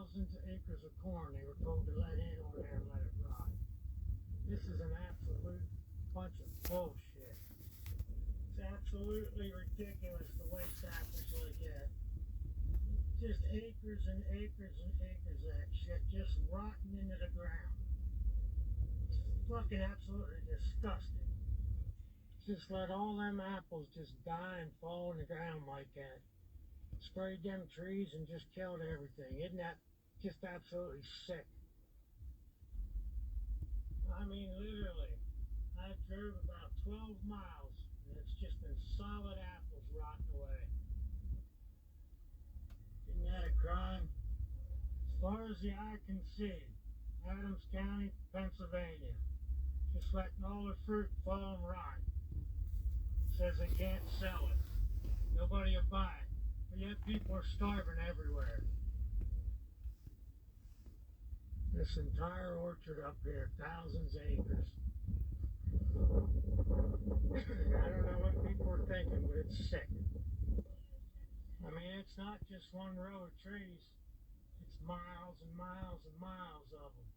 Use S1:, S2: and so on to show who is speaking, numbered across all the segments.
S1: thousands of acres of corn they were told to let in on there and let it rot. This is an absolute bunch of bullshit. It's absolutely ridiculous to waste apples like that. Just acres and acres and acres of that shit just rotting into the ground. It's fucking absolutely disgusting. Just let all them apples just die and fall in the ground like that. Sprayed them trees and just killed everything. Isn't that just absolutely sick? I mean, literally, I drove about 12 miles and it's just been solid apples rotting away. Isn't that a crime? As far as the eye can see, Adams County, Pennsylvania, just letting all the fruit fall and rot. Says they can't sell it. Nobody will buy it. But yet people are starving everywhere. This entire orchard up here, thousands of acres. I don't know what people are thinking, but it's sick. I mean, it's not just one row of trees. It's miles and miles and miles of them.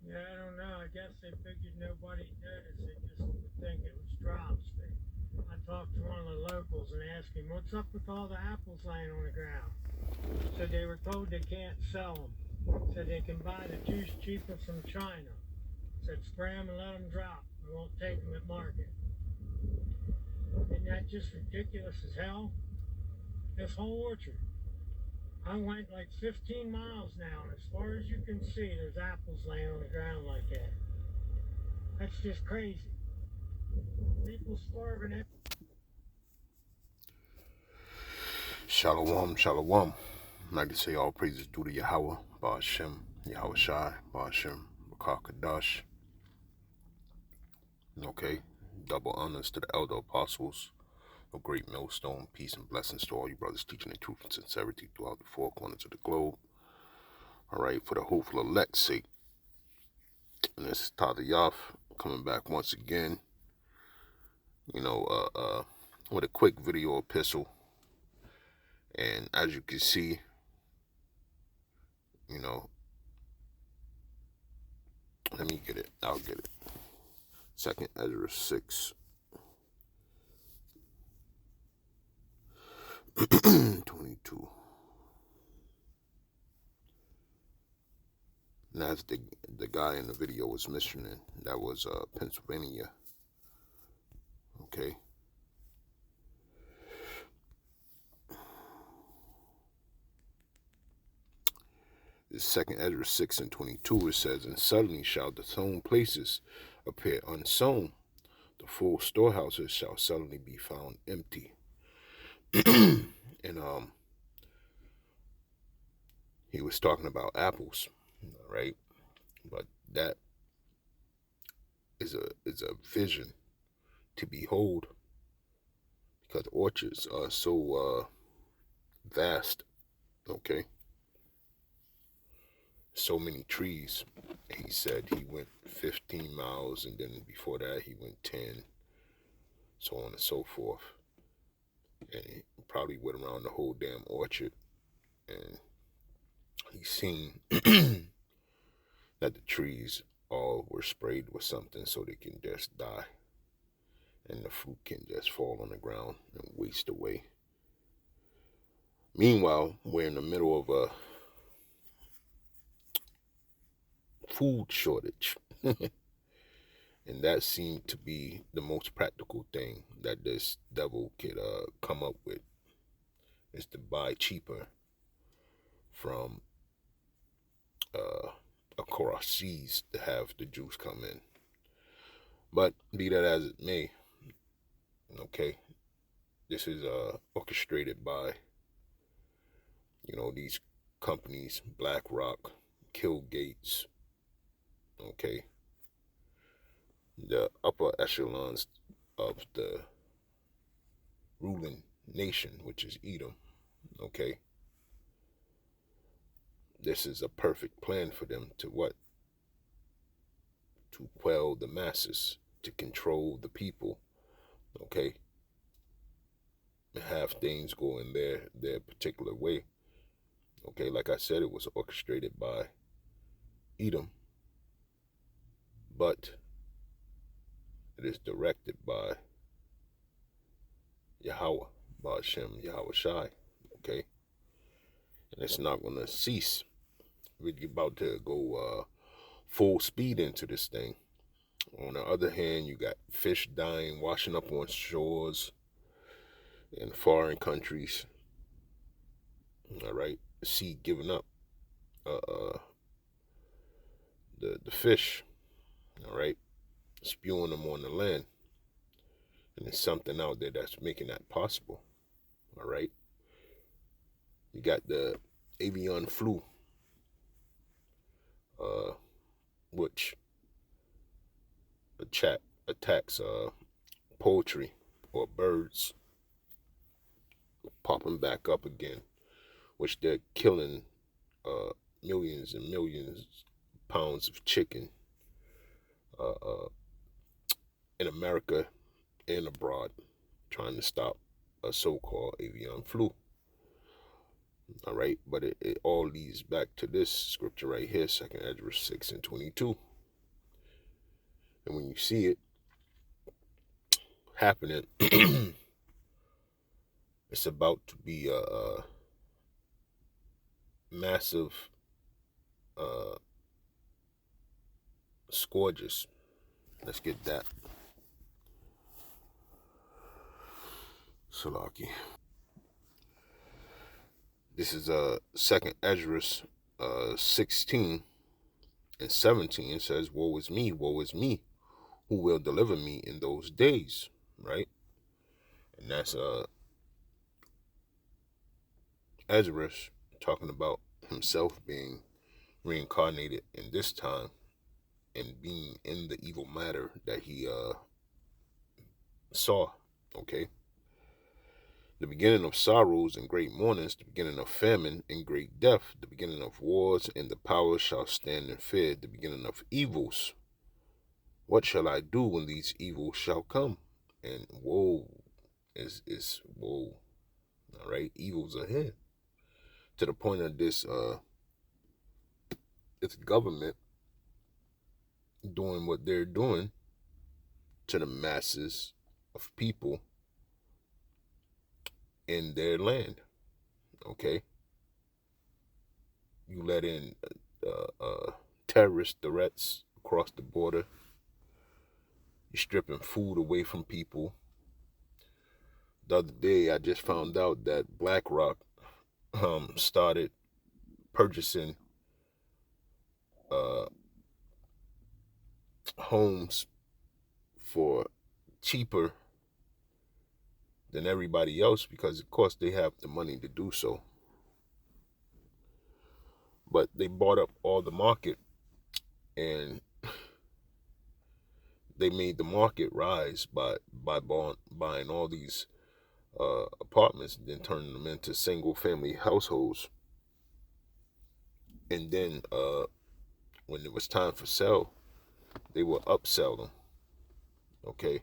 S1: Yeah, I don't know. I guess they figured nobody noticed. They just would think it was drops. I talked to one of the locals and asked him, what's up with all the apples laying on the ground? Said they were told they can't sell them. Said they can buy the juice cheaper from China. Said spray them and let them drop. We won't take them at market. Isn't that just ridiculous as hell? This whole orchard. I went like 15 miles now, and as far as you can see, there's apples laying on the ground like that. That's just crazy. People starving it.
S2: Shalom, shalom. I'd like to say all praises due to Yahweh, Ba'ashem, Yahweh Shai, Ba'ashem, Kadash. Okay, double honors to the elder apostles of Great Millstone. Peace and blessings to all you brothers teaching the truth and sincerity throughout the four corners of the globe. All right, for the hopeful elect's sake. And this is Tada Yaf coming back once again. With a quick video epistle. And as you can see, let me get it. I'll get it. 2Esdra 6. 22. And that's the guy in the video was mentioning. That was Pennsylvania. Okay. This 2Esdra 6 and 22, it says, and suddenly shall the sown places appear unsown. The full storehouses shall suddenly be found empty. And he was talking about apples, right? But that is a vision to behold, because orchards are so vast. Okay. So many trees. He said he went 15 miles, and then before that he went 10, so on and so forth. And he probably went around the whole damn orchard, and he's seen that the trees all were sprayed with something so they can just die, and the fruit can just fall on the ground and waste away. Meanwhile, we're in the middle of a food shortage. And that seemed to be the most practical thing that this devil could come up with, is to buy cheaper from across seas to have the juice come in. But be that as it may, okay, this is orchestrated by, these companies, BlackRock, Bill Gates, okay, the upper echelons of the ruling nation, which is Edom, okay. This is a perfect plan for them to what? To quell the masses, to control the people, okay. have things go in their particular way. Okay, like I said, it was orchestrated by Edom, but it is directed by Yahweh, Ba'ashem, Yahweh Shai. Okay, and it's not going to cease. We're about to go full speed into this thing. On the other hand, you got fish dying, washing up on shores in foreign countries. All right, the sea giving up the fish. All right, spewing them on the land, and there's something out there that's making that possible. All right, you got the avian flu, which attacks poultry or birds, popping back up again, which they're killing millions and millions of pounds of chicken in America and abroad, trying to stop a so-called avian flu. All right, but it all leads back to this scripture right here, 2Esdra 6:22. And when you see it happening, it's about to be a massive scourges. Let's get that. Salaki. This is 2Esdra 16 and 17. It says, woe is me, who will deliver me in those days, right? And that's Ezra talking about himself being reincarnated in this time and being in the evil matter that he saw. Okay, the beginning of sorrows and great mournings, the beginning of famine and great death, the beginning of wars, and the powers shall stand in fear, the beginning of evils. What shall I do when these evils shall come? And woe is woe. All right, evils ahead. To the point of this government doing what they're doing to the masses of people in their land. Okay, you let in terrorist threats across the border. You're stripping food away from people. The other day, I just found out that BlackRock started purchasing homes for cheaper than everybody else because, of course, they have the money to do so. But they bought up all the market, and they made the market rise by buying all these apartments and then turning them into single-family households. And then when it was time for sale, they will upsell them. Okay,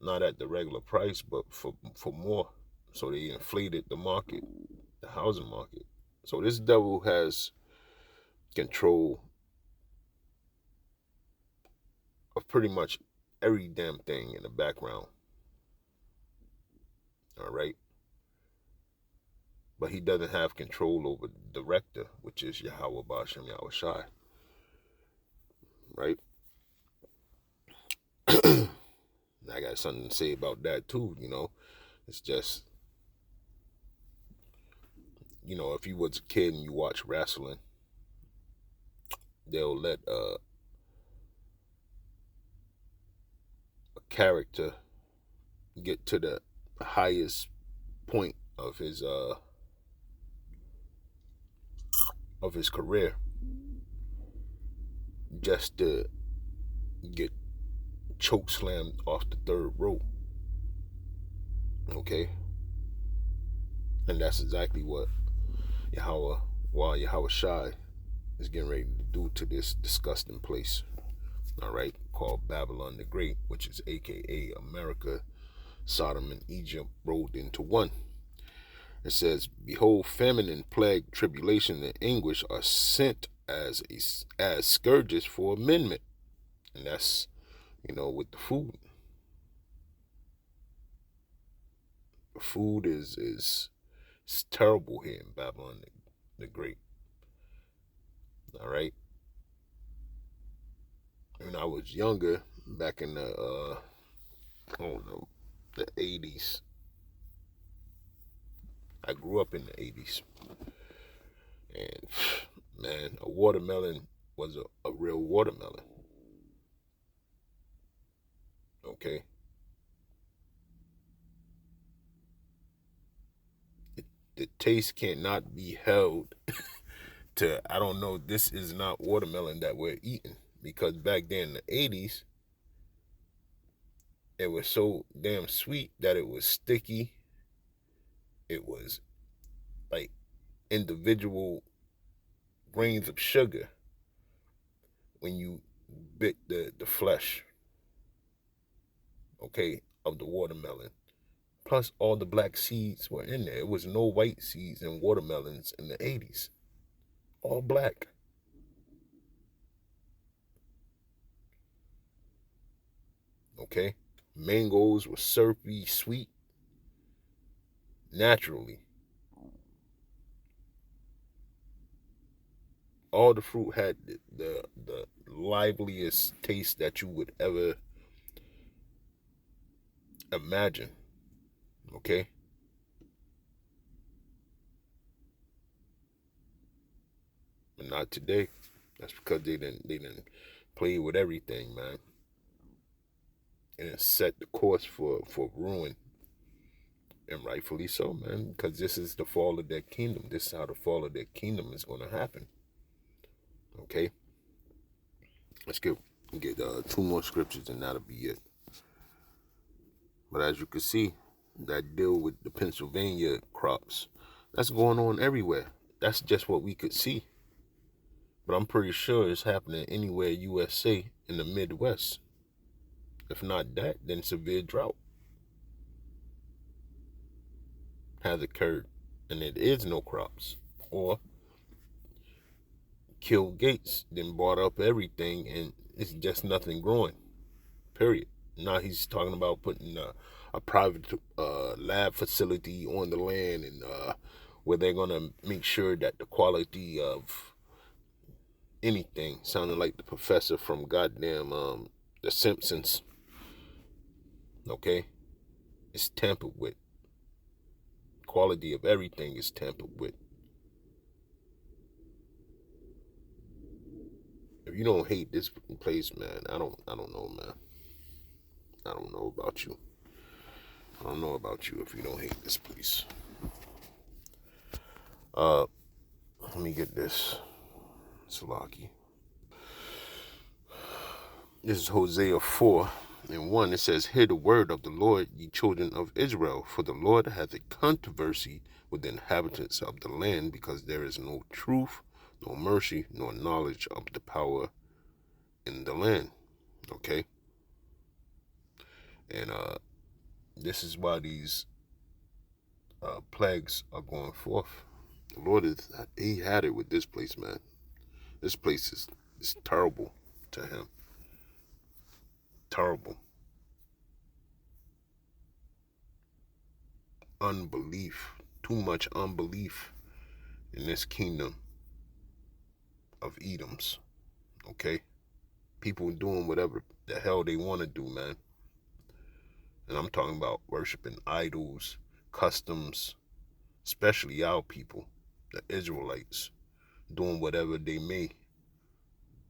S2: not at the regular price, but for more. So they inflated the market, the housing market. So this devil has control of pretty much every damn thing in the background. All right, but he doesn't have control over the director, which is Yahweh Ba'ashem Yahweh Shai. Right? I got something to say about that too, you know. It's just, you know, if you was a kid and you watch wrestling, they'll let a character get to the highest point of his career just to get choke slammed off the third rope. Okay, and that's exactly what Yahweh Shai is getting ready to do to this disgusting place. All right, called Babylon the Great, which is AKA America, Sodom and Egypt rolled into one. It says, "Behold, famine and plague, tribulation and anguish are sent as scourges for amendment." And that's, with the food. The food is it's terrible here in Babylon the Great. All right. When I was younger, back in the I don't know, the 80s. I grew up in the 80s, and man, a watermelon was a real watermelon. Okay, the taste cannot be held to, I don't know, this is not watermelon that we're eating, because back then in the 80s, it was so damn sweet that it was sticky. It was like individual grains of sugar when you bit the flesh, okay, of the watermelon. Plus, all the black seeds were in there. It was no white seeds in watermelons in the 80s. All black. Okay? Mangoes were syrupy, sweet, naturally. All the fruit had the liveliest taste that you would ever imagine. Okay? But not today. That's because they didn't play with everything, man. And it set the course for ruin. And rightfully so, man, because this is the fall of their kingdom. This is how the fall of their kingdom is going to happen. Okay? Let's get two more scriptures and that'll be it. But as you can see, that deal with the Pennsylvania crops, that's going on everywhere. That's just what we could see. But I'm pretty sure it's happening anywhere USA in the Midwest. If not that, then severe drought has occurred and there is no crops. Or Bill Gates then bought up everything and it's just nothing growing. Period. Now he's talking about putting a private lab facility on the land, and where they're gonna make sure that the quality of anything, sounding like the professor from goddamn The Simpsons, okay, is tampered with. Quality of everything is tampered with. If you don't hate this place, man, I don't know, man. I don't know about you. I don't know about you if you don't hate this place. Let me get this. Salaki. This is Hosea 4:1. It says, "Hear the word of the Lord, ye children of Israel, for the Lord hath a controversy with the inhabitants of the land, because there is no truth, no mercy, nor knowledge of the power in the land." Okay? And this is why these plagues are going forth. The Lord he had it with this place, man. This place is terrible to him. Terrible. Unbelief. Too much unbelief in this kingdom of Edoms. Okay? People doing whatever the hell they want to do, man. And I'm talking about worshiping idols, customs, especially our people, the Israelites, doing whatever they may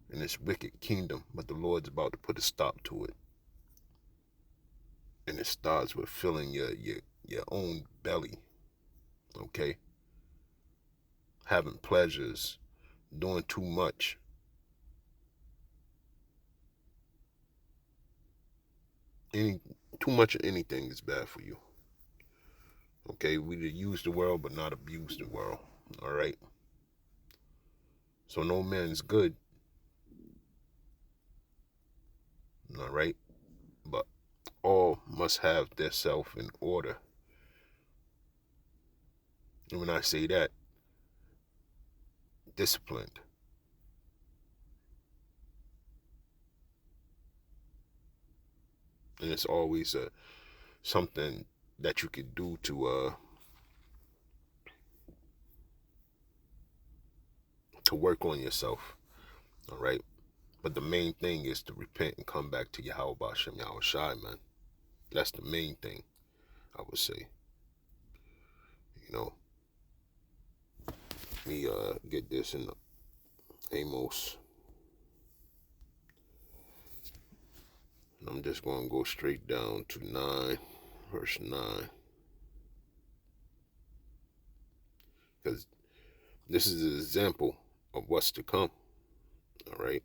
S2: in this wicked kingdom. But the Lord's about to put a stop to it. And it starts with filling your own belly. Okay? Having pleasures, doing too much. Too much of anything is bad for you. Okay, we use the world but not abuse the world. All right. So no man's good. All right. But all must have their self in order. And when I say that, disciplined. And it's always something that you could do to work on yourself. All right. But the main thing is to repent and come back to Yahweh Bashem Yahweh Shai, man. That's the main thing, I would say. You know, me get this in Amos. And I'm just going to go straight down to 9, verse 9. Because this is an example of what's to come. All right.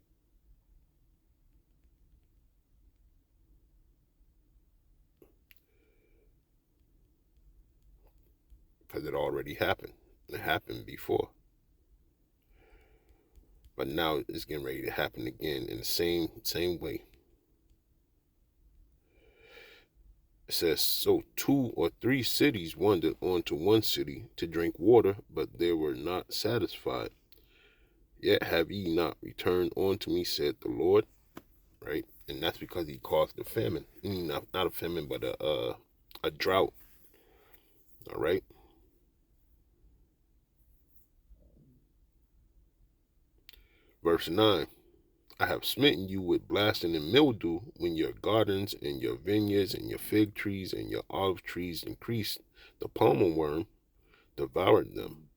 S2: Because it already happened. It happened before. But now it's getting ready to happen again in the same way. It says, so 2 or 3 cities wandered onto one city to drink water, but they were not satisfied. Yet have ye not returned unto me, said the Lord. Right? And that's because he caused a famine. Not a famine, but a drought. All right? Verse 9. I have smitten you with blasting and mildew when your gardens and your vineyards and your fig trees and your olive trees increased. The palmer worm devoured them.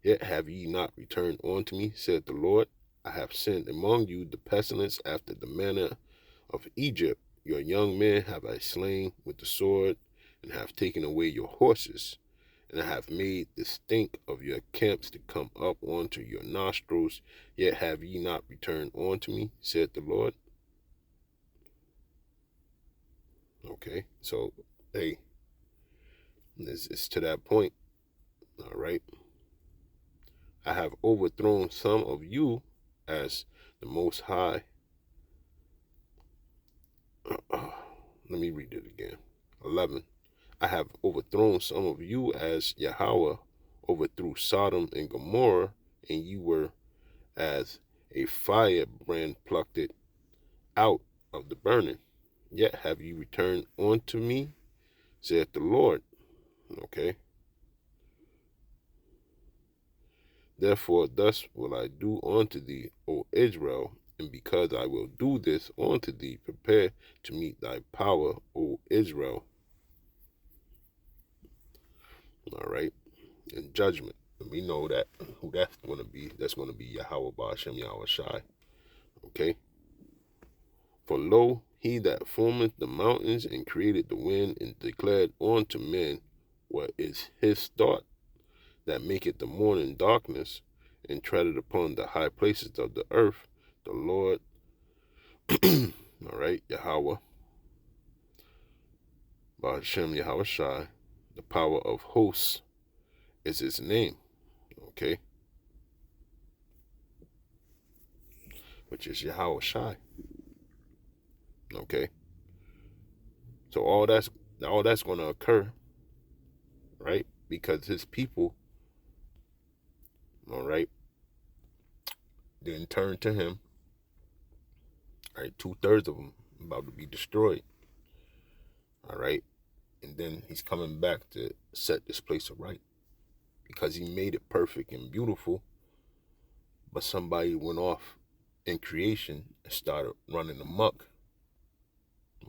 S2: Yet have ye not returned unto me, said the Lord. I have sent among you the pestilence after the manner of Egypt. Your young men have I slain with the sword, and have taken away your horses, and I have made the stink of your camps to come up onto your nostrils. Yet have ye not returned unto me, said the Lord. Okay, so, hey, it's to that point, all right? I have overthrown some of you as the Most High. Let me read it again. 11. I have overthrown some of you as Yahweh overthrew Sodom and Gomorrah, and you were as a firebrand plucked it out of the burning. Yet have you returned unto me, saith the Lord. Okay. Therefore, thus will I do unto thee, O Israel, and because I will do this unto thee, prepare to meet thy power, O Israel. All right. And judgment. And we know that who that's going to be. That's going to be Yahweh Ba'ashem Yahweh Shai. Okay. For lo, he that formeth the mountains and created the wind and declared unto men what is his thought, that maketh the morning darkness and treaded upon the high places of the earth, the Lord, all right, Yahweh, Ba'ashem Yahweh Shai, the power of hosts is his name, okay, which is Yahweh Shai, okay. So all that's going to occur, right? Because his people, all right, didn't turn to him. Right, 2/3 of them about to be destroyed. All right, and then he's coming back to set this place right because he made it perfect and beautiful. But somebody went off in creation and started running amok.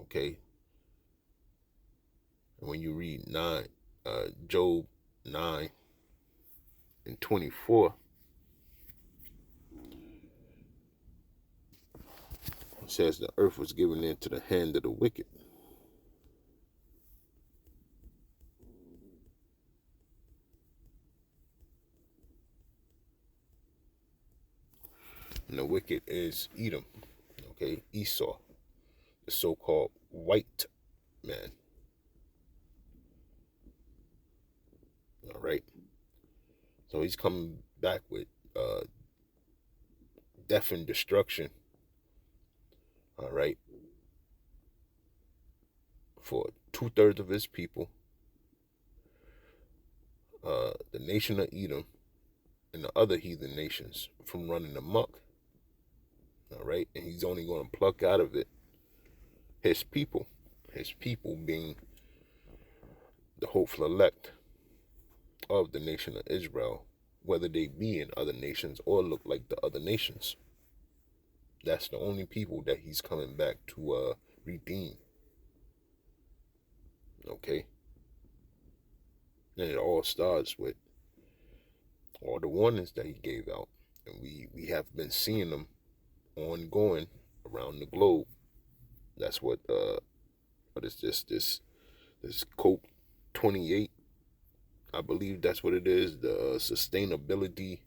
S2: Okay, and when you read Job 9:24, it says the earth was given into the hand of the wicked. And the wicked is Edom, okay, Esau, the so-called white man. All right. So he's coming back with death and destruction. All right. for 2/3 of his people, the nation of Edom, and the other heathen nations from running amok. All right, and he's only going to pluck out of it his people being the hopeful elect of the nation of Israel, whether they be in other nations or look like the other nations. That's the only people that he's coming back to redeem. Okay? And it all starts with all the warnings that he gave out. And we have been seeing them ongoing around the globe. That's what is this COP 28, I believe that's what it is, the sustainability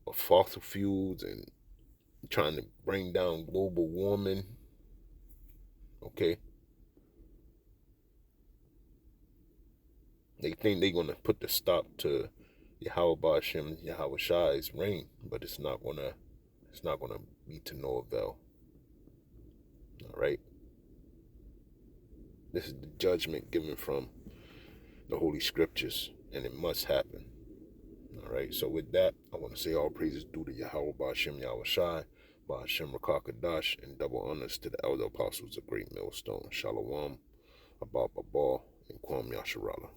S2: of fossil fuels and trying to bring down global warming. Okay, they think they're gonna put the stop to Yahweh Hashem Yahweh Shai's reign, but it's not gonna be to no avail. All right, this is the judgment given from the Holy Scriptures, and it must happen. All right, so with that, I want to say all praises due to Yahweh Ba'Shem Yahweh Shai, Ba'Shem Rakakadash, and double honors to the elder apostles of Great Millstone. Shalom, Abba Babal, and Kwam Yasharala.